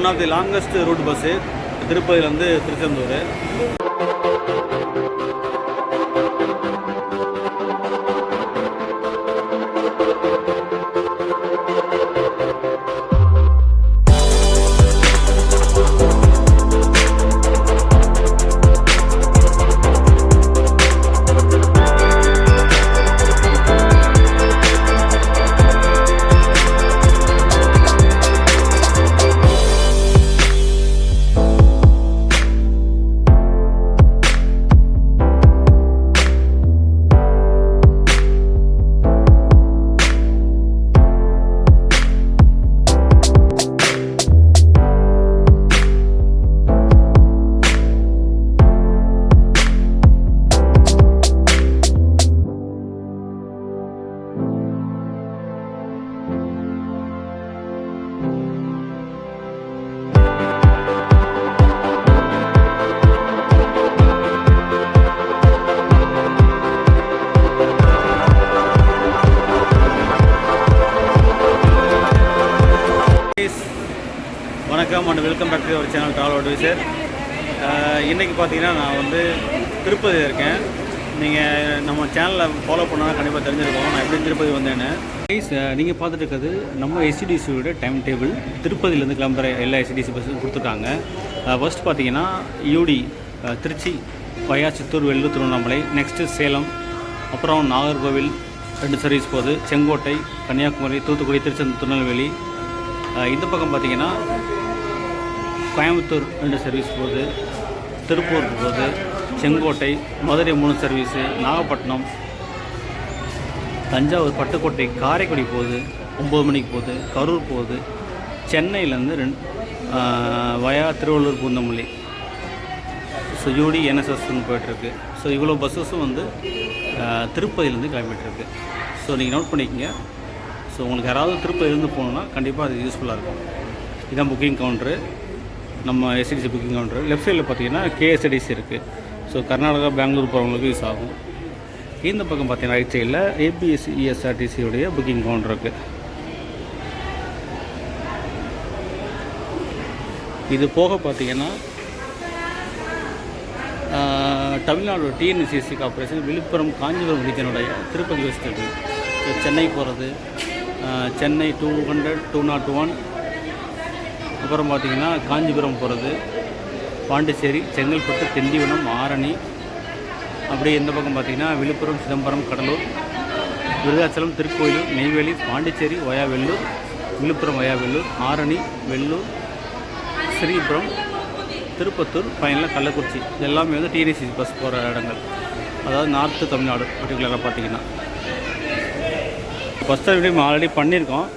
One of the longest route bus திருப்பதியிலேருந்து திருச்செந்தூர். வணக்கம் and welcome back to our channel travel advisor. இன்றைக்கி பார்த்தீங்கன்னா நான் வந்து திருப்பதியில் இருக்கேன். நீங்கள் நம்ம சேனலில் ஃபாலோ பண்ணால் கண்டிப்பாக தெரிஞ்சிருக்கோம் நான் எப்படி திருப்பதி வந்தேன்னு. நீங்கள் பார்த்துட்டு இருக்கிறது நம்ம எஸ்சிடிசியோட டைம் டேபிள். திருப்பதியிலேருந்து கிளம்புற எல்லா எஸ்சிடிசி பஸ்ஸும் கொடுத்துருக்காங்க. ஃபர்ஸ்ட் பார்த்தீங்கன்னா யூடி திருச்சி வயா சித்தூர், வெள்ளூர், திருவண்ணாமலை, நெக்ஸ்ட்டு சேலம், அப்புறம் நாகர்கோவில் 2 சர்வீஸ் போகுது. செங்கோட்டை, கன்னியாகுமரி, தூத்துக்குடி, திருச்செந்தூர், திருநெல்வேலி. இந்த பக்கம் பார்த்தீங்கன்னா கோயம்புத்தூர் 2 சர்வீஸ் போகுது, திருப்பூர் போகுது, செங்கோட்டை, மதுரை 3 சர்வீஸு, நாகப்பட்டினம், தஞ்சாவூர், பட்டுக்கோட்டை, காரைக்குடி போகுது, 9 மணிக்கு போகுது, கரூர் போகுது, சென்னையிலேருந்து வயா திருவள்ளூர், பூந்தமல்லி. ஸோ யூடி என்எஸ்எஸ்ன்னு போய்ட்டுருக்கு. ஸோ இவ்வளோ பஸ்ஸஸும் வந்து திருப்பதியிலேருந்து கிளம்பிட்டுருக்கு. ஸோ நீங்கள் நோட் பண்ணிக்கோங்க. ஸோ உங்களுக்கு யாராவது திருப்பதியிலேருந்து போகணுன்னா கண்டிப்பாக அது யூஸ்ஃபுல்லாக இருக்கும். இதுதான் புக்கிங் கவுண்ட்ரு, நம்ம எஸ்சிடிசி புக்கிங் கவுண்ட்ரு. லெஃப்ட் சைடில் பார்த்தீங்கன்னா கேஎஸ்டிசி இருக்குது. ஸோ கர்நாடகா, பெங்களூர் போகிறவங்களுக்கு யூஸ் ஆகும். இந்த பக்கம் பார்த்தீங்கன்னா ரைட் சைடில் ஏபிஎஸ்இஎஸ்ஆர்டிசியோடைய புக்கிங் கவுண்டர் இருக்குது. இது போக பார்த்தீங்கன்னா தமிழ்நாடு டிஎன்சிசி கார்பரேஷன் விழுப்புரம், காஞ்சிபுரம் ரீஜனுடைய திருப்பதி பஸ் இருக்குது. ஸோ சென்னை போகிறது, சென்னை 200, 201, அப்புறம் பார்த்திங்கன்னா காஞ்சிபுரம் போகிறது, பாண்டிச்சேரி, செங்கல்பட்டு, திண்டிவனம், ஆரணி. அப்படியே இந்த பக்கம் பார்த்திங்கன்னா விழுப்புரம், சிதம்பரம், கடலூர், விருதாச்சலம், திருக்கோயில், நெய்வேலி, பாண்டிச்சேரி வயா வெள்ளூர், விழுப்புரம் வயா வெள்ளூர், ஆரணி, வெள்ளூர், ஸ்ரீபுரம், திருப்பத்தூர், ஃபைனலாக கள்ளக்குறிச்சி. இது எல்லாமே வந்து டிஎன்சிசி பஸ் போகிற இடங்கள். அதாவது நார்த்து தமிழ்நாடு பர்டிகுலராக பார்த்திங்கன்னா. பஸ் ஸ்டாண்ட் நம்ம ஆல்ரெடி பண்ணியிருக்கோம்.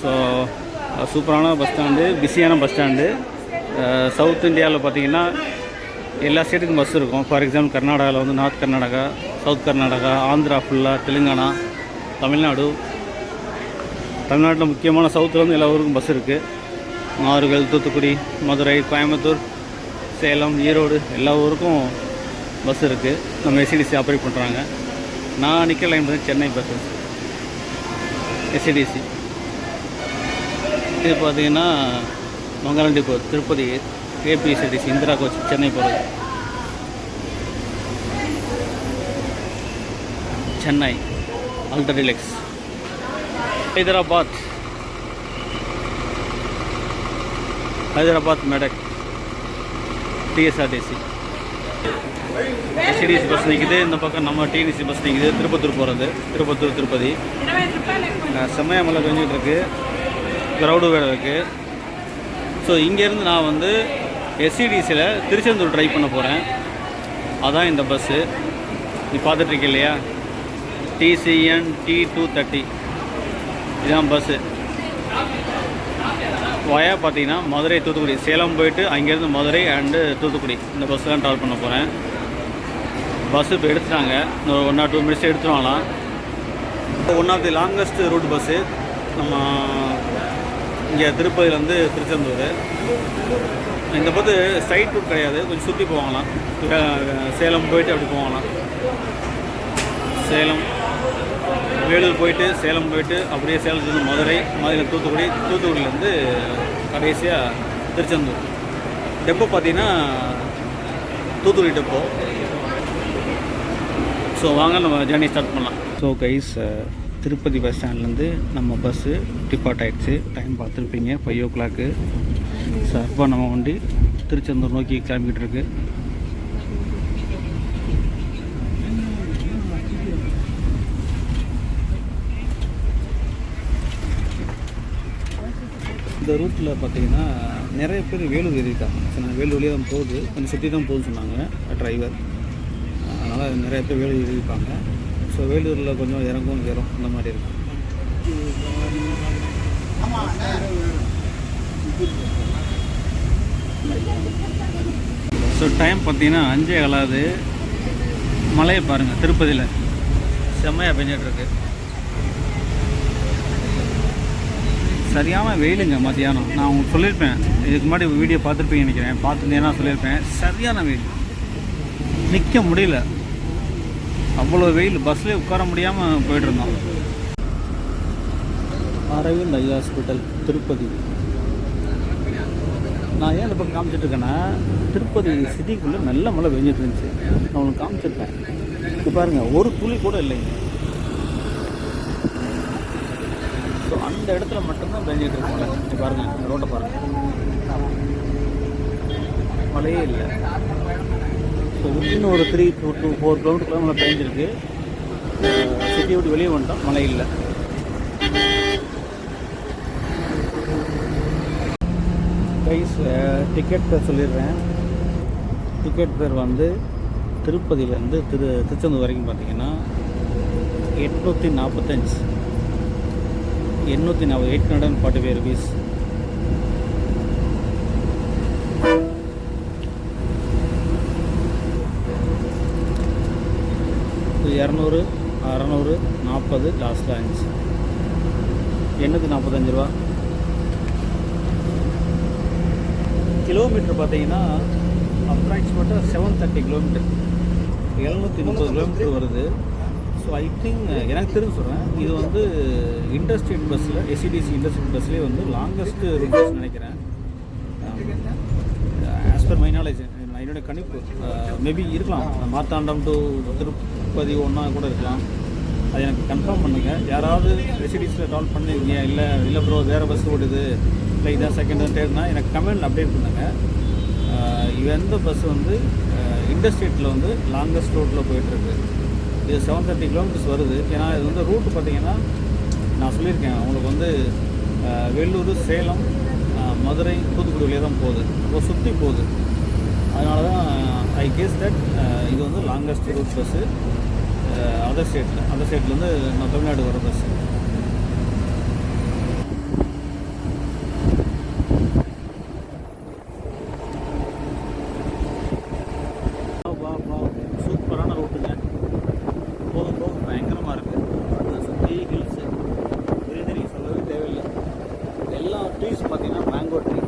ஸோ சூப்பரான பஸ் ஸ்டாண்டு, பிஸியான பஸ் ஸ்டாண்டு. சவுத் இந்தியாவில் பார்த்திங்கன்னா எல்லா ஸ்டேட்டுக்கும் பஸ் இருக்கும். ஃபார் எக்ஸாம்பிள் கர்நாடகாவில் வந்து நார்த் கர்நாடகா, சவுத் கர்நாடகா, ஆந்திரா ஃபுல்லாக, தெலுங்கானா, தமிழ்நாடு. தமிழ்நாட்டில் முக்கியமான சவுத்தில் வந்து எல்லா ஊருக்கும் பஸ் இருக்குது. நாகர்கோவில், தூத்துக்குடி, மதுரை, கோயம்புத்தூர், சேலம், ஈரோடு எல்லா ஊருக்கும் பஸ் இருக்குது. நம்ம எஸ்சிடிசி ஆப்ரேட் பண்ணுறாங்க. நான் நிற்கிற லைன் வந்து சென்னை பஸ்ஸஸ் எஸ்சிடிசி. இது பார்த்திங்கன்னா Mangalam depot Tirupati, APSCTC Indra coach Chennai போகிறது. Chennai ultra deluxe. Hyderabad Medak TSRTC. SCTC bus நிற்கிது. இந்த பக்கம் நம்ம டிஎன்சி பஸ் நிற்கிது. திருப்பத்தூர் போகிறது, திருப்பத்தூர் திருப்பதி. செம்மையாக மழை பெஞ்சிட்டு இருக்குது, க்ரௌடு வேறு இருக்குது. ஸோ இங்கேருந்து நான் வந்து எஸ்சிடிசியில் திருச்செந்தூர் ட்ரைவ் பண்ண போகிறேன். அதான் இந்த பஸ்ஸு நீ பார்த்துட்ருக்க இல்லையா, TCN T230. இதுதான் பஸ்ஸு. வயா பார்த்தீங்கன்னா மதுரை, தூத்துக்குடி, சேலம் போயிட்டு அங்கேருந்து மதுரை அண்டு தூத்துக்குடி இந்த பஸ்ஸு தான் ட்ராவல் பண்ண போகிறேன். பஸ்ஸு இப்போ எடுத்துட்டாங்க. இன்னொரு 1 or 2 minutes எடுத்துருவாங்களாம். One of the longest route bus நம்ம இங்கே திருப்பதியிலேருந்து திருச்செந்தூர். இந்த பஸ்ஸு ஸ்ட்ரைட் ரூட் கிடையாது, கொஞ்சம் சுற்றி போவாங்களாம். சேலம் போயிட்டு அப்படி போவாங்களாம். சேலம், வேலூர் போயிட்டு, சேலம் போயிட்டு அப்படியே சேலத்துலேருந்து மதுரை, மதுரை தூத்துக்குடி, தூத்துக்குடியிலேருந்து கடைசியாக திருச்செந்தூர். டெப்போ பார்த்தீங்கன்னா தூத்துக்குடி டெப்போ. ஸோ வாங்க நம்ம ஜேர்னி ஸ்டார்ட் பண்ணலாம். ஸோ கைஸ், திருப்பதி பஸ் ஸ்டாண்ட்லேருந்து நம்ம பஸ்ஸு டிபார்ட் ஆகிடுச்சு. டைம் பார்த்துருப்பீங்க 5 o'clock. ஸோ அப்போ நம்ம வண்டி திருச்செந்தூர் நோக்கி கிளம்பிக்கிட்டு இருக்கு. இந்த ரூட்டில் பார்த்தீங்கன்னா நிறைய பேர் வேலூர் ஏறியிருக்காங்க. ஸோ நான் வேலூர் வழியாக தான் போகுது, கொஞ்சம் சுற்றி தான் போகுதுன்னு சொன்னாங்க டிரைவர். அதனால் நிறைய பேர் வேலூர் ஏறியிருப்பாங்க. ஸோ வேலூரில் கொஞ்சம் இறங்கும் அந்த மாதிரி இருக்கும். ஸோ டைம் பார்த்தீங்கன்னா 5:15. மழையை பாருங்கள், திருப்பதியில் செம்மையாக பெஞ்சிட்ருக்கு. சரியான வெயிலுங்க மத்தியானம். நான் உங்களுக்கு சொல்லியிருப்பேன், இதுக்கு முன்னாடி வீடியோ பார்த்துருப்பீங்க நினைக்கிறேன். பார்த்துருந்தேன்னா சொல்லியிருப்பேன், சரியான வெயில், நிற்க முடியல, அவ்வளோ வெயில். பஸ்லேயே உட்கார முடியாமல் போய்ட்டுருந்தோம். Aravind eye hospital Tirupati. நான் ஏன் இந்த பக்கம் காமிச்சிட்ருக்கேன்னா, திருப்பதி சிட்டிக்குள்ளே நல்ல மழை பெஞ்சிட்டு இருந்துச்சு. நான் உங்களுக்கு காமிச்சிருப்பேன். இப்போ பாருங்கள், ஒரு துளி கூட இல்லைங்க. ஸோ அந்த இடத்துல மட்டும்தான் பெஞ்சிட்டு இருக்கு மழை. பாருங்கள், இந்த ரோட்டை பாருங்கள், மழையே இல்லை. ஸோ இன்னும் ஒரு 3 to 4 கிலோமீட்டருக்குள்ள மழை பெஞ்சிருக்கு. சிட்டியை விட்டு வெளியே வந்துட்டோம், மழை இல்லை. கைஸ், டிக்கெட் பேர் சொல்லிடுறேன். டிக்கெட் பேர் வந்து திருப்பதியிலேருந்து திருச்செந்தூர் வரைக்கும் பார்த்தீங்கன்னா 845 845 rupees. இது 200, 600, 40 லாஸ்ட்டில் 5, 845 ரூபா. கிலோமீட்டர் பார்த்தீங்கன்னா அப்ராக்சிமேட்டாக 730 கிலோமீட்டர், 730 கிலோமீட்டர் வருது. ஸோ ஐ திங்க், எனக்கு தெரிஞ்சு சொல்கிறேன், இது வந்து இண்டஸ்ட்ரியல் பஸ்ஸில், எஸ்சிடிசி இண்டஸ்ட்ரியல் பஸ்லேயே வந்து லாங்கஸ்ட்டு ரூட் பஸ் நினைக்கிறேன். ஆஸ் பர் மை நாலேஜ், என்னுடைய கணிப்பு. மேபி இருக்கலாம், மார்த்தாண்டம் டு திருப்பதி ஒன்றா கூட இருக்கலாம். அது எனக்கு கன்ஃபார்ம் பண்ணுங்கள். யாராவது எஸ்சிடிசியில் ட்ராவல் பண்ணுவீங்க, இல்லை ப்ரோ வேறு பஸ் ஓடுது, இல்லை இதான் செகண்ட் தேர்ட்னா எனக்கு கமெண்ட் அப்டேட் பண்ணுங்கள். எந்த பஸ் வந்து இண்டஸ்ட்ரியேட்டில் வந்து லாங்கஸ்ட் ரோட்டில் போயிட்டுருக்கு. இது 730 கிலோமீட்டர்ஸ் வருது. ஏன்னா இது வந்து ரூட்டு பார்த்தீங்கன்னா, நான் சொல்லியிருக்கேன் உங்களுக்கு வந்து வேலூர், சேலம், மதுரை, தூத்துக்குடி வழியாக தான் போகுது, இப்போ சுற்றி போகுது. அதனால தான் ஐ கெஸ் தட் இது வந்து லாங்கஸ்ட் ரூட் பஸ்ஸு. அதர் ஸ்டேட்லேருந்து நம்ம தமிழ்நாடு வர பஸ்ஸு. சூப்பரான ரூட்டுங்க. போகும் பயங்கரமாக இருக்குது. சுற்றி ஹில்ஸு, பெரிய சொல்லவே தேவையில்லை. எல்லா ட்ரீஸ் பார்த்தீங்கன்னா மேங்கோ ட்ரீ.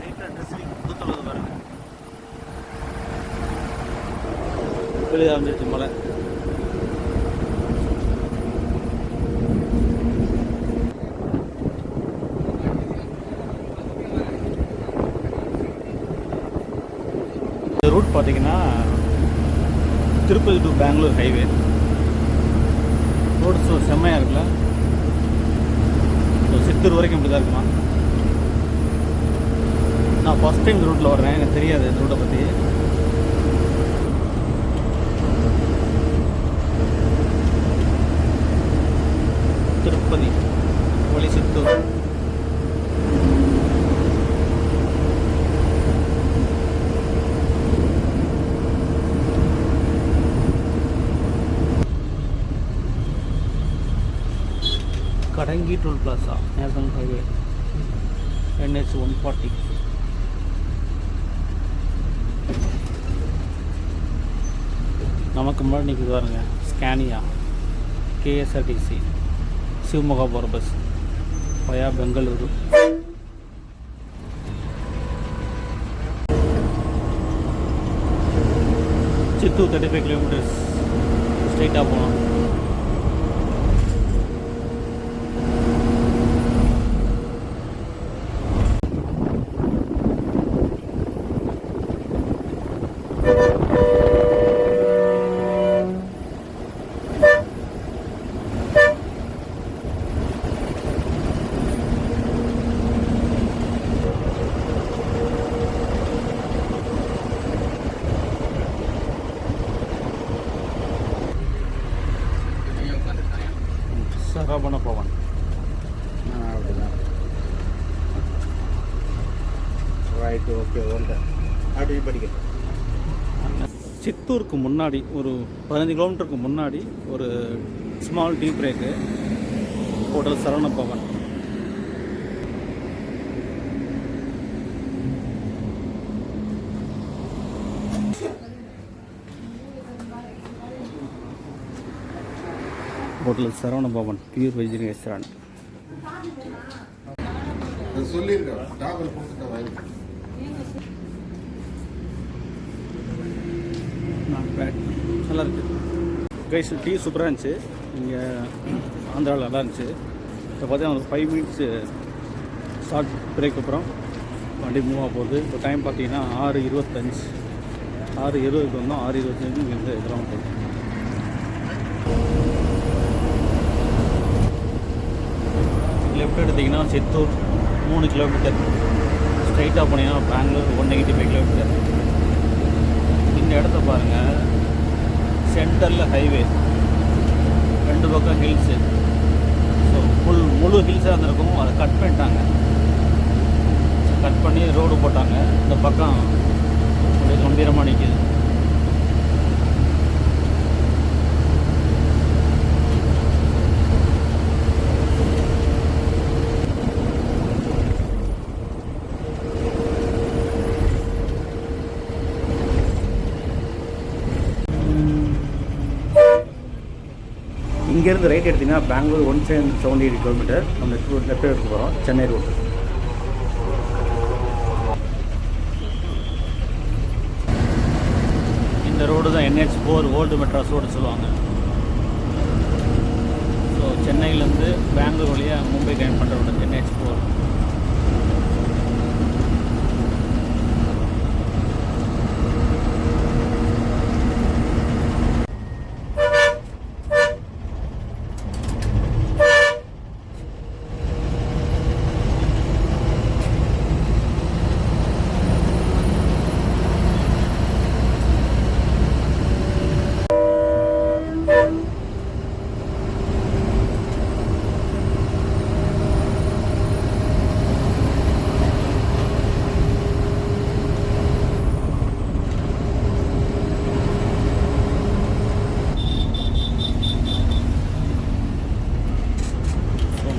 ரைட்டாக ட்ரெஸ்ஸிங் புதுத்தொழுது பாருங்கள், வெளியே வந்துடுச்சு மழை. இந்த ரூட் பார்த்தீங்கன்னா Tirupati to Bengaluru highway. Road செம்மையாக இருக்குல்ல. ஸோ சித்தூர் வரைக்கும் இப்படி தான் இருக்குமா. நான் ஃபஸ்ட் டைம் இந்த ரூட்டில் வர்றேன், எனக்கு தெரியாது இந்த ரூட்டை பற்றி. திருப்பதி வழி Chittoor. Kadangi toll plaza, national highway, NH 140. நமக்கு முன்னாடி நிற்குது பாருங்க, ஸ்கேனியா KSRTC சிவமொகா போகிற பஸ் வயா பெங்களூரு. சித்தூர் 35 கிலோமீட்டர்ஸ் ஸ்ட்ரைட்டாக போகலாம். ரைட் ஓகே ஒன்று அப்படி படிக்கணும். சித்தூருக்கு முன்னாடி ஒரு 15 கிலோமீட்டருக்கு முன்னாடி ஒரு small tea break, hotel Saravana Bhavan. Hotel Saravana Bhavan pure vegetarian restaurant. சொல்லியிருக்கேன் டாவல் கொடுத்துட்டு வாங்கி. நல்லா இருக்குது கைஸ். டீ சூப்பராக இருந்துச்சு. இங்கே ஆந்திராவில் நல்லா இருந்துச்சு. இப்போ பார்த்தீங்கன்னா ஒரு 5 மினிட்ஸ் ஷார்ட் பிரேக் அப்புறம் வண்டி மூவ் ஆக போகுது. இப்போ டைம் பார்த்தீங்கன்னா 6:25. 6:20க்கு வந்தோம். 6:25 இங்கேருந்து இதெல்லாம் போகுது. லெஃப்ட் எடுத்திங்கன்னா சித்தூர் 3 கிலோமீட்டர். ஸ்ட்ரைட்டாக போனீங்கன்னா பெங்களூர் 195 கிலோமீட்டர். இந்த இடத்த பாருங்கள், சென்டரில் ஹைவே, 2 பக்கம் ஹில்ஸு. ஸோ முழு ஹில்ஸாக இருந்திருக்கும், அதை கட் பண்ணிட்டாங்க. கட் பண்ணி ரோடு போட்டாங்க. இந்த பக்கம் அப்படியே கம்பீரமாக நிற்கிது. இங்கேருந்து ரைட் எடுத்திங்கன்னா பெங்களூர் 178 கிலோமீட்டர். நம்ம லெஃப்ட் எடுத்து போகிறோம், சென்னை ரோடு. இந்த ரோடு தான் NH4 ஓல்டு மெட்ராஸ் ரோடு சொல்லுவாங்க. ஸோ சென்னையிலேருந்து பெங்களூர் வழியாக மும்பை டைம் பண்ணுற ரோடு NH4.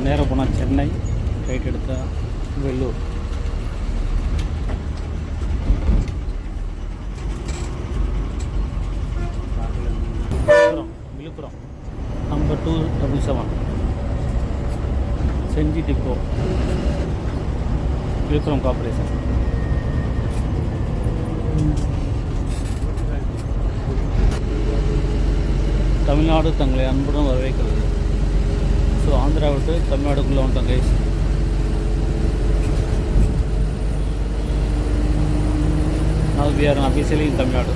நேராக போனால் சென்னை, ரைட் எடுத்தால் வெள்ளூர். விழுப்புரம் நம்பர் 277 செஞ்சி டிப்போ, விழுப்புரம் கார்பரேஷன். தமிழ்நாடு தங்களை அன்புடன் வரவேற்கிறது. ஸோ ஆந்திரா விட்டு தமிழ்நாடுக்குள்ளே வந்துட்டோம் guys. Now we are officially in Tamil Nadu.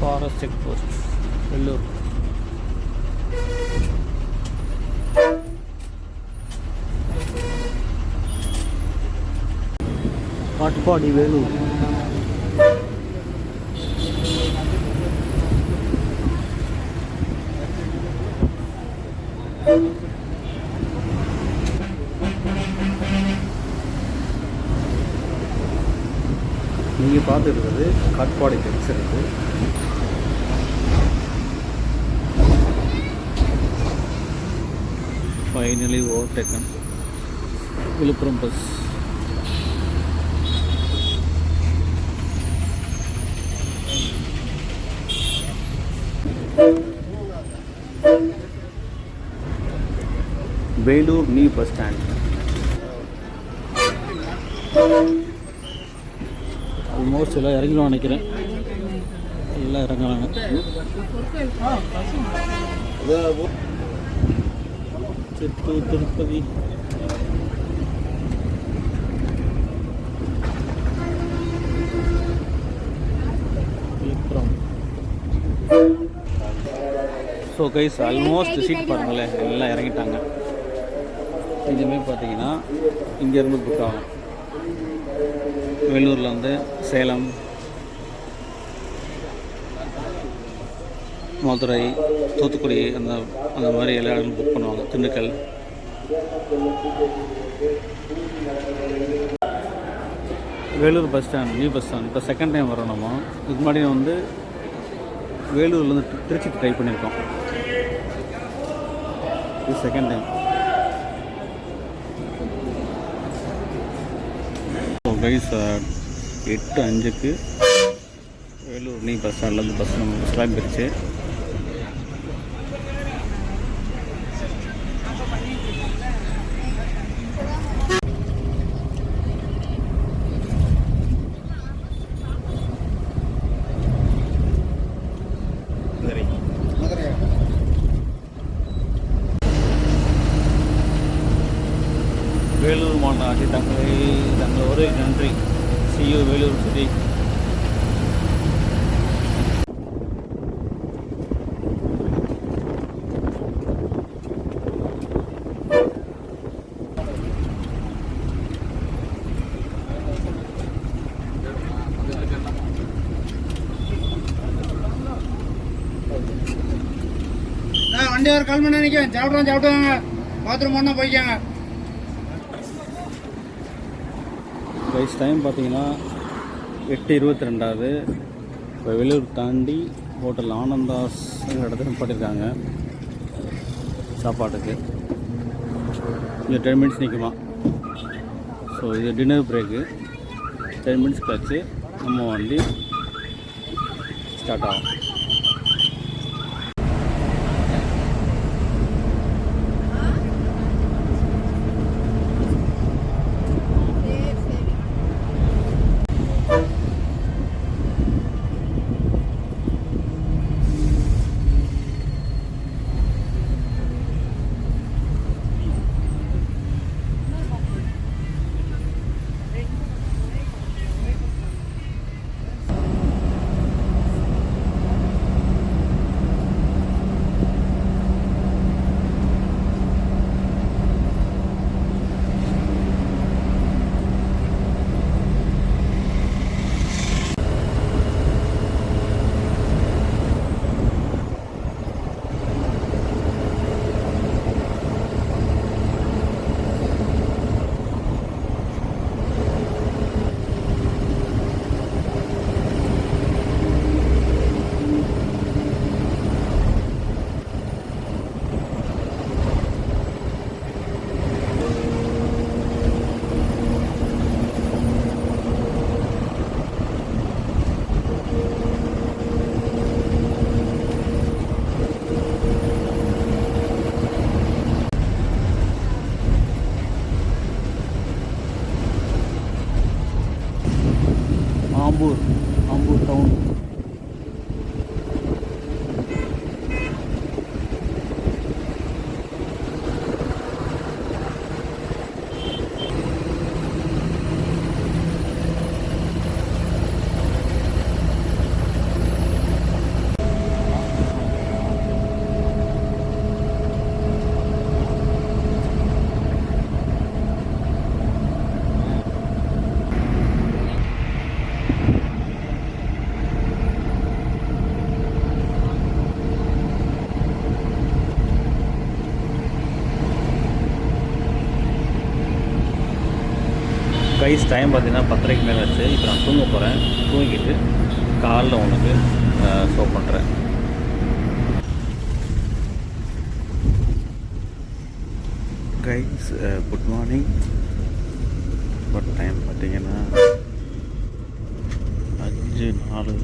Forest check post, Vellore. Katpadi, Vellore. நீங்கள் பார்த்துருக்கிறது காட்பாடி ஜங்ஷன். இருக்குது finally overtaken Villupuram bus. Vellore new bus stand. Almost எல்லாம் இறங்கிடும் நினைக்கிறேன். எல்லாம் இறங்குறாங்க. Chittoor, Tirupati, Villupuram. So guys almost seat பாருங்களேன், எல்லாம் இறங்கிட்டாங்க. இதுவுமே பார்த்தீங்கன்னா இங்கேருந்து புக் ஆகும். வேலூரில் வந்து சேலம், மதுரை, தூத்துக்குடி அந்த அந்த மாதிரி எல்லா இடங்களும் புக் பண்ணுவாங்க. Dindigul. Vellore bus stand, new bus stand. இப்போ செகண்ட் டைம் வரோம் நம்ம. இதுக்கு முன்னாடி வந்து வேலூர்லேருந்து திருச்சிக்கு ட்ரை பண்ணியிருக்கோம். இது second time. So guys 8:05 Vellore new bus ஸ்டாண்ட்லேருந்து பஸ் நம்ம கிளம்பிருச்சு. வேலூர் மாவட்ட ஆட்சி தங்கள் ஒரு நன்றி. See you Vellore city. வண்டி ஒரு கால் மணி நிற்கும். சாப்பிடுவாங்க. பாத்ரூம் ஒன்றா போய்க்காங்க. ரைஸ் டைம் பார்த்தீங்கன்னா 8:22. இப்போ வேலூர் தாண்டி ஹோட்டல் ஆனந்தாஸ் இடத்துல நிப்பாட்டிருக்காங்க சாப்பாட்டுக்கு. இங்கே 10 மினிட்ஸ் நிற்குமா. ஸோ இது டின்னர் பிரேக்கு. 10 மினிட்ஸ் கழிச்சு நம்ம வண்டி ஸ்டார்ட் ஆகும். ஆம்பூர் டவுன். கைஸ் டைம் பார்த்தீங்கன்னா 10:30 மேலே ஆச்சு. இப்போ நான் தூங்க போகிறேன். தூங்கிட்டு காலைல உனக்கு ஷோ பண்ணுறேன். Guys good morning. But time பார்த்தீங்கன்னா 5:04.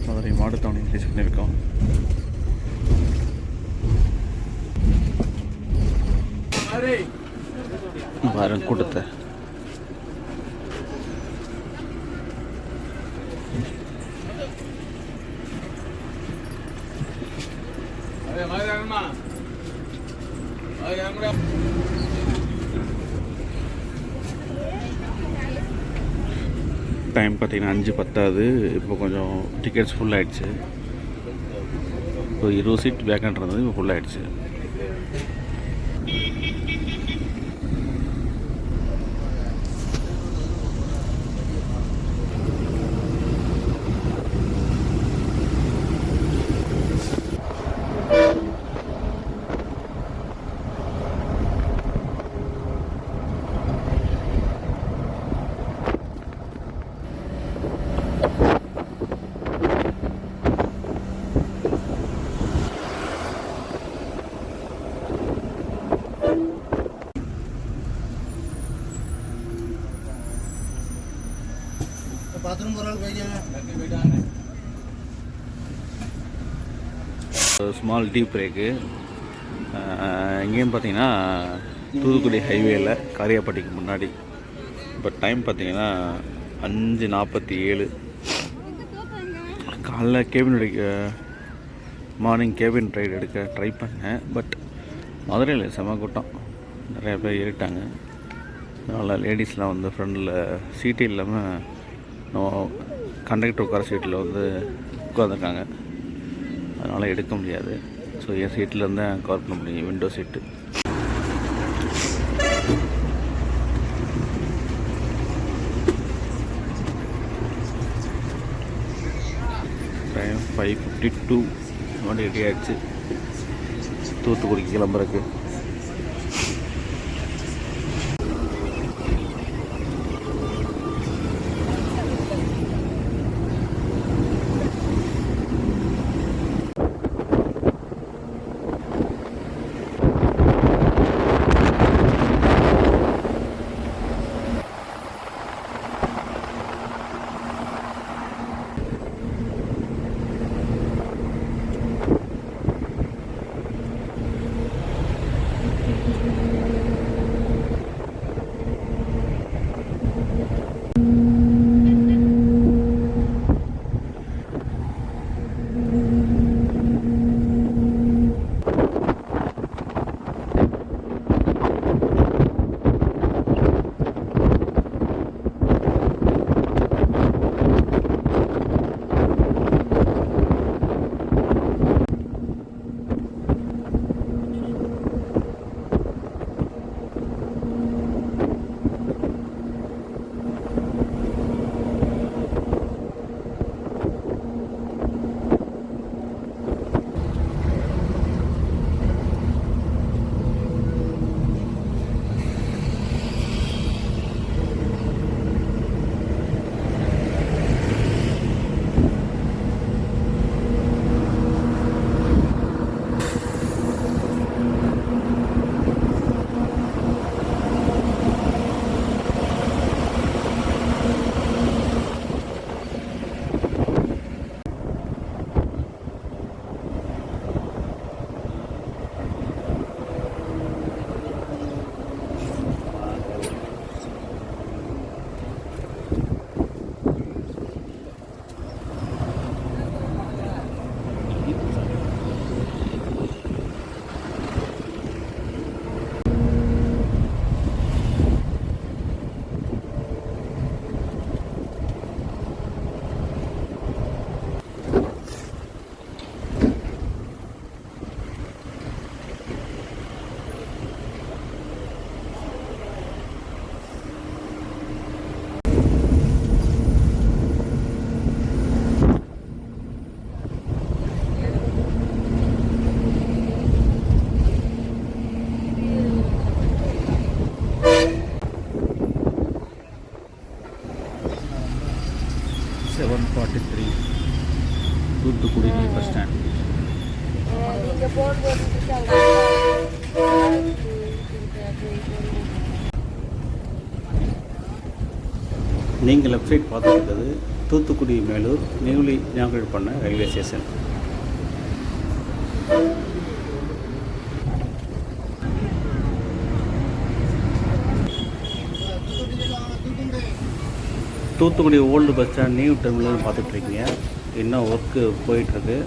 மதுரை மாட்டுத்தாவணி ரீச் பண்ணியிருக்கோம். பாருங்க கூட்டத்தை. டைம் பார்த்தீங்கன்னா 5:10. இப்போ கொஞ்சம் டிக்கெட்ஸ் ஃபுல் ஆகிடுச்சு. இப்போ 20 சீட் வேக்கன்ட் இருந்தது, இப்போ ஃபுல் ஆகிடுச்சு. பாத்ரூம் போகிற போய்க்காங்க. Small tea brake. இங்கேயும் பார்த்தீங்கன்னா தூத்துக்குடி ஹைவேயில் காரியாப்பட்டிக்கு முன்னாடி. இப்போ டைம் பார்த்தீங்கன்னா 5:47. காலைல மார்னிங் கேபின் ரைடு எடுக்க ட்ரை பண்ணேன். பட் மதுரையில் செம கூட்டம், நிறையா பேர் ஏறிட்டாங்க. அதனால் லேடிஸ்லாம் வந்து ஃப்ரெண்டில் சீட்டே இல்லாமல் நம்ம கண்டக்டர் உட்கார சீட்டில் வந்து உட்காந்துருக்காங்க. அதனால் எடுக்க முடியாது. ஸோ என் சீட்டில் இருந்து கவர் பண்ண முடியும், விண்டோ சீட்டு. டைம் 5:52. வண்டி ரெடி ஆகிடுச்சு தூத்துக்குடிக்கு கிளம்புறக்கு. Thoothukudi bus stand. நீங்கள் லெஃப்ட் சைட் பார்த்துருக்கிறது தூத்துக்குடி மேலூர் நியூலி இனாகரேட் பண்ண railway station. Thoothukudi old bus stand new terminal பார்த்துட்ருக்கீங்க. இன்னும் ஒர்க்கு போயிட்டுருக்கு.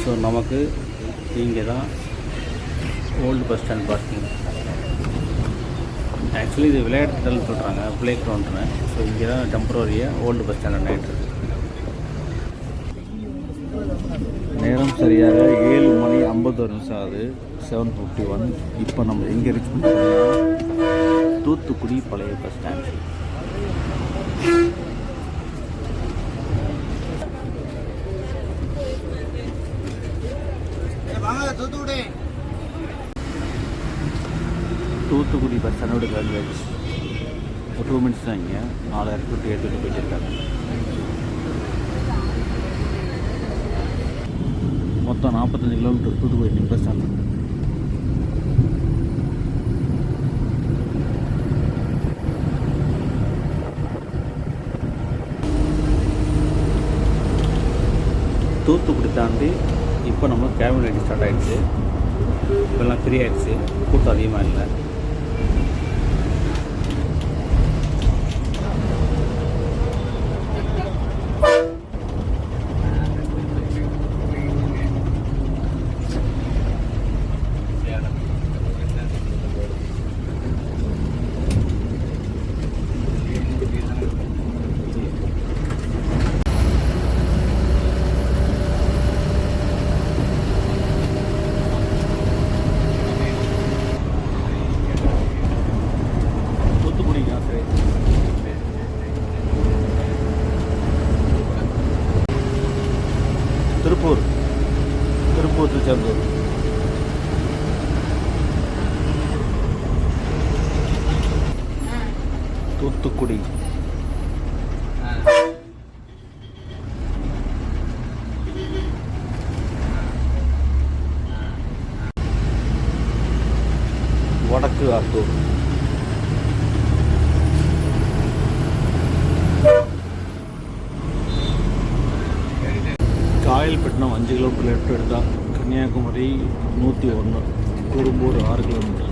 ஸோ நமக்கு இங்கே தான் old bus stand parking. Actually இது விளையாட்டு திடல்னு சொல்கிறாங்க, ப்ளே கிரவுண்டுன்னு. ஸோ இங்கே தான் டெம்பரரியாக ஓல்டு பஸ் ஸ்டாண்ட் ஆகிட்டுருக்கு. நேரம் சரியாக 7:51 ஆகுது. 7:51. இப்போ நம்ம எங்கே ரீச் பண்ணிட்டோம்னா தூத்துக்குடி பழைய பஸ் ஸ்டாண்ட். தூத்துக்குடி பஸ் ஸ்டாண்டோட கல்வெஜ் 2 மினிட்ஸ் தான். இங்கே 4000 to 8 போயிட்டுருக்காங்க. மொத்தம் 45 kilometre Thoothukudi bus stand. Thoothukudi தாண்டி இப்போ நம்ம கேபின் ரைடிங் ஸ்டார்ட் ஆகிடுச்சு. இப்போல்லாம் ஃப்ரீ ஆகிடுச்சு, கூட்டம் அதிகமாக இல்லை. திருப்பூர் திருச்செந்தூர். தூத்துக்குடி. வடக்கு ஆத்தூர். காயல்பட்டினம் 5 கிலோமீட்டர் லெஃப்ட் எடுத்தால் Kanniyakumari 101, Kurumbur 6 kilometre.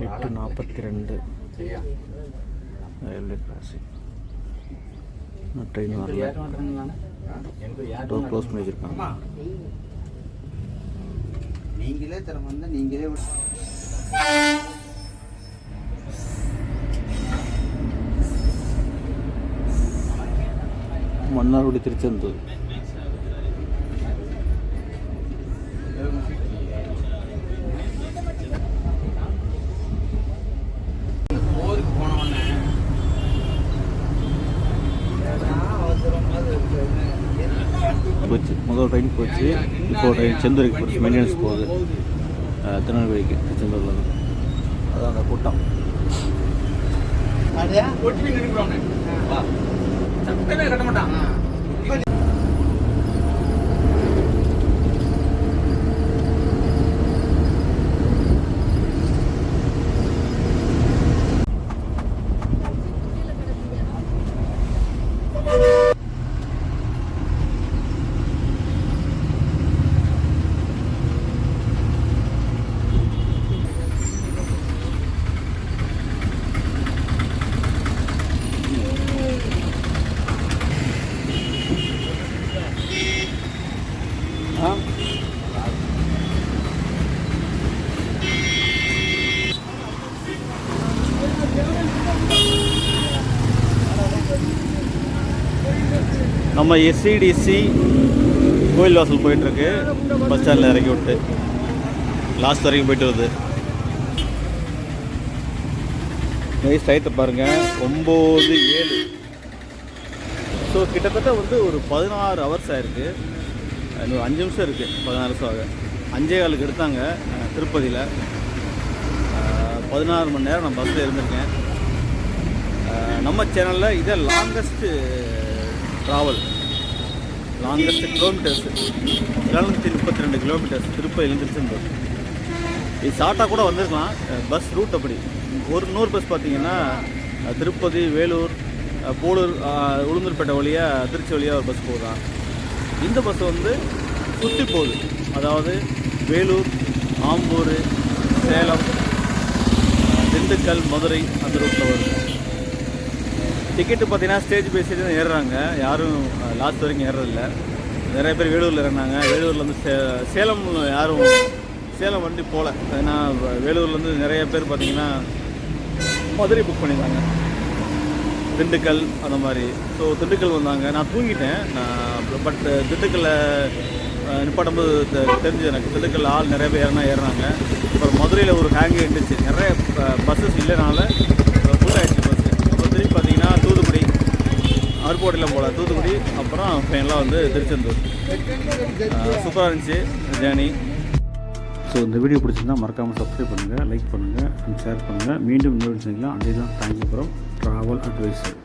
8:42 railway crossing. Train வரல, டோர் க்ளோஸ் பண்ணி வச்சுருக்காங்க. நீங்களே தர வந்தால் நீங்களே மன்னார்குடி திருச்செந்தூர். போச்சு, முதல் ட்ரெயின் போச்சு. இப்போ ட்ரெயின் செந்தூருக்கு போச்சு, மெயின்டெனன்ஸ் போகுது திருநெல்வேலிக்கு திருச்செந்தூரில். அதான் அந்த கூட்டம். கட்ட மாட்டான். நம்ம எஸ்சிடிசி கோயில் வாசல் போயிட்டுருக்கு. பஸ் ஸ்டாண்டில் இறக்கி விட்டு லாஸ்ட் வரைக்கும் போயிட்டு வருது. நைஸ் டைட்டை பாருங்கள், 9:07. ஸோ கிட்டத்தட்ட வந்து ஒரு 16 ஹவர்ஸ் ஆகிருக்கு. இன்னும் 5 நிமிஷம் இருக்குது 16 நிமிஷம் ஆக. 5:15 எடுத்தாங்க திருப்பதியில். 16 மணி நேரம் நான் பஸ்ஸில் இருந்திருக்கேன். நம்ம சேனலில் இதை longest travel, longest kilometres 732 kilometres திருப்பதியிலேருந்து திருச்செந்தூர். இது ஷார்ட்டாக கூட வந்திருக்கலாம். பஸ் ரூட் அப்படி. ஒரு 100 பஸ் பார்த்திங்கன்னா திருப்பதி, வேலூர், போலூர், உளுந்தூர்பேட்டை வழியாக திருச்சி வழியாக ஒரு பஸ் போகுதான். இந்த பஸ் வந்து சுற்றி போகுது. அதாவது வேலூர், ஆம்பூர், சேலம், திண்டுக்கல், மதுரை அந்த ரூட்டில் வருது. டிக்கெட்டு பார்த்தீங்கன்னா ஸ்டேஜ் பை ஸ்டேஜ் தான் ஏறுறாங்க. யாரும் லாஸ்ட் வரைக்கும் ஏறுறதில்ல. நிறைய பேர் வேலூரில் இறங்கினாங்க. வேலூர்லேருந்து சேலம் யாரும் சேலம் வண்டி போகல. ஏன்னா வேலூர்லேருந்து நிறைய பேர் பார்த்தீங்கன்னா மதுரை புக் பண்ணியிருந்தாங்க, திண்டுக்கல் அந்த மாதிரி. ஸோ திண்டுக்கல் வந்தாங்க. நான் தூங்கிட்டேன். பட் திண்டுக்கல்லில் நிப்பாட்டும்போது தெரிஞ்சு எனக்கு திண்டுக்கல் ஆள் நிறைய பேர் ஏறினாங்க. அப்புறம் மதுரையில் ஒரு ஹேங்கே இருந்துச்சு. நிறைய பஸ்ஸஸ் இல்லைனால ஃபுல் ஆகிடுச்சு பஸ்ஸு. அப்புறம் திரும்பி பார்த்தீங்கன்னா தூத்துக்குடி, அருப்புக்கோட்டையில் போகல, தூத்துக்குடி, அப்புறம் ஃபைனலாக வந்து திருச்செந்தூர். சூப்பராக இருந்துச்சு ஜேர்னி. ஸோ இந்த வீடியோ பிடிச்சிருந்தா மறக்காமல் சப்ஸ்கிரைப் பண்ணுங்கள், லைக் பண்ணுங்கள் அண்ட் ஷேர் பண்ணுங்கள். மீண்டும் இன்னொரு விஷயங்களா அதே தான். Thank you from travel advisor.